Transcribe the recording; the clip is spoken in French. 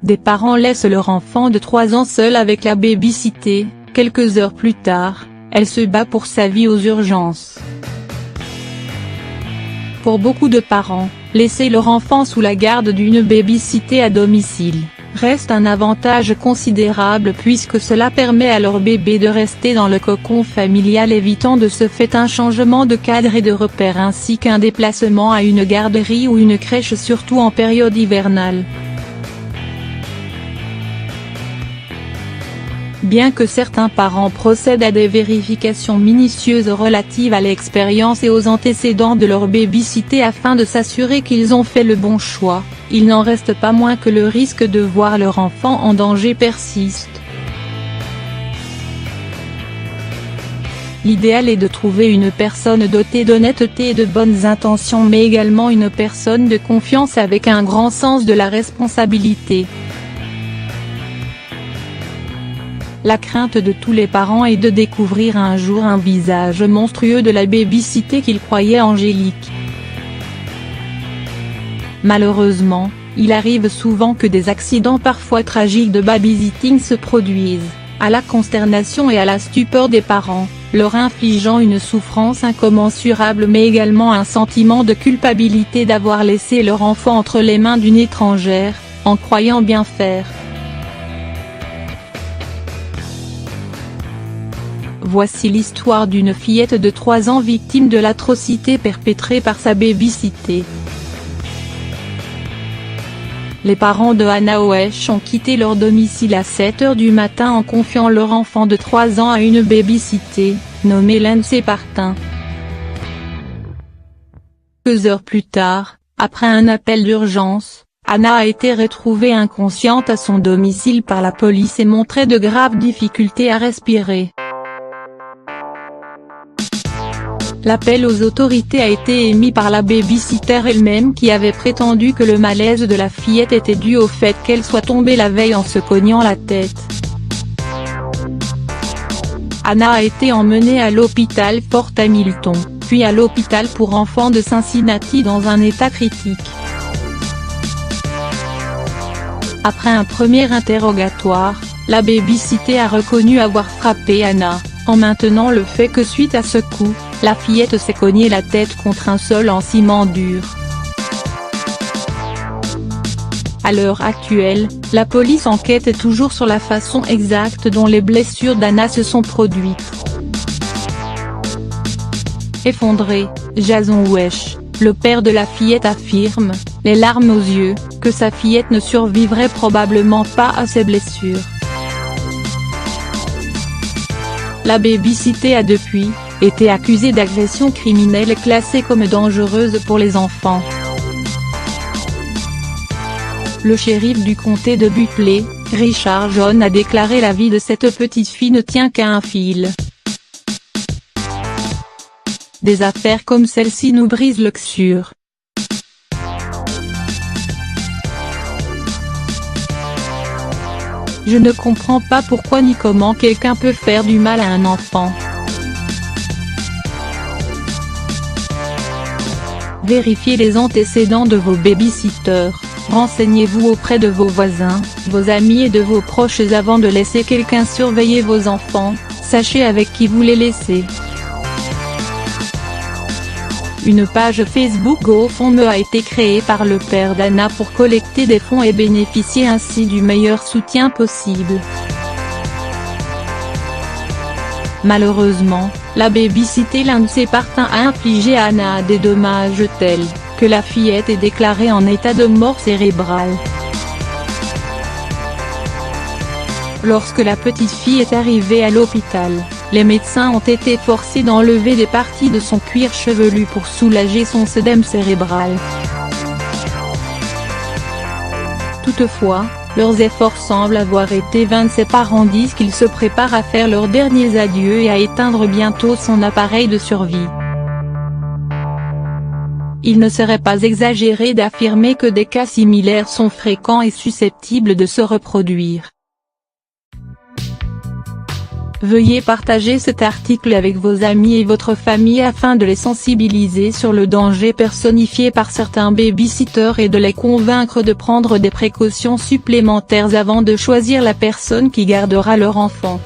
Des parents laissent leur enfant de 3 ans seul avec la baby-sitter. Quelques heures plus tard, elle se bat pour sa vie aux urgences. Pour beaucoup de parents, laisser leur enfant sous la garde d'une baby-sitter à domicile reste un avantage considérable puisque cela permet à leur bébé de rester dans le cocon familial, évitant de ce fait un changement de cadre et de repère ainsi qu'un déplacement à une garderie ou une crèche, surtout en période hivernale. Bien que certains parents procèdent à des vérifications minutieuses relatives à l'expérience et aux antécédents de leur baby-sitter afin de s'assurer qu'ils ont fait le bon choix, il n'en reste pas moins que le risque de voir leur enfant en danger persiste. L'idéal est de trouver une personne dotée d'honnêteté et de bonnes intentions, mais également une personne de confiance avec un grand sens de la responsabilité. La crainte de tous les parents est de découvrir un jour un visage monstrueux de la baby-sitter qu'ils croyaient angélique. Malheureusement, il arrive souvent que des accidents parfois tragiques de babysitting se produisent, à la consternation et à la stupeur des parents, leur infligeant une souffrance incommensurable mais également un sentiment de culpabilité d'avoir laissé leur enfant entre les mains d'une étrangère, en croyant bien faire. Voici l'histoire d'une fillette de 3 ans victime de l'atrocité perpétrée par sa baby-sitter. Les parents de Hannah Oesch ont quitté leur domicile à 7 h du matin en confiant leur enfant de 3 ans à une baby-sitter, nommée Lindsay Partin. Quelques heures plus tard, après un appel d'urgence, Hannah a été retrouvée inconsciente à son domicile par la police et montrait de graves difficultés à respirer. L'appel aux autorités a été émis par la baby-sitter elle-même qui avait prétendu que le malaise de la fillette était dû au fait qu'elle soit tombée la veille en se cognant la tête. Hannah a été emmenée à l'hôpital Fort Hamilton, puis à l'hôpital pour enfants de Cincinnati dans un état critique. Après un premier interrogatoire, la baby-sitter a reconnu avoir frappé Hannah, en maintenant le fait que suite à ce coup, la fillette s'est cognée la tête contre un sol en ciment dur. À l'heure actuelle, la police enquête toujours sur la façon exacte dont les blessures d'Hannah se sont produites. Effondré, Jason Oesch, le père de la fillette affirme, les larmes aux yeux, que sa fillette ne survivrait probablement pas à ses blessures. La baby-sitter a depuis été accusée d'agression criminelle et classée comme dangereuse pour les enfants. Le shérif du comté de Buckley, Richard John, a déclaré: la vie de cette petite fille ne tient qu'à un fil. Des affaires comme celle-ci nous brisent le cœur. Je ne comprends pas pourquoi ni comment quelqu'un peut faire du mal à un enfant. Vérifiez les antécédents de vos baby-sitters, renseignez-vous auprès de vos voisins, vos amis et de vos proches avant de laisser quelqu'un surveiller vos enfants, sachez avec qui vous les laissez. Une page Facebook GoFundMe a été créée par le père d'Hannah pour collecter des fonds et bénéficier ainsi du meilleur soutien possible. Malheureusement, la baby-sitter Lindsay Partin a infligé à Hannah des dommages tels que la fillette est déclarée en état de mort cérébrale. Lorsque la petite fille est arrivée à l'hôpital, les médecins ont été forcés d'enlever des parties de son cuir chevelu pour soulager son sédème cérébral. Toutefois, leurs efforts semblent avoir été vains. Ses parents disent qu'ils se préparent à faire leurs derniers adieux et à éteindre bientôt son appareil de survie. Il ne serait pas exagéré d'affirmer que des cas similaires sont fréquents et susceptibles de se reproduire. Veuillez partager cet article avec vos amis et votre famille afin de les sensibiliser sur le danger personnifié par certains babysitters et de les convaincre de prendre des précautions supplémentaires avant de choisir la personne qui gardera leur enfant.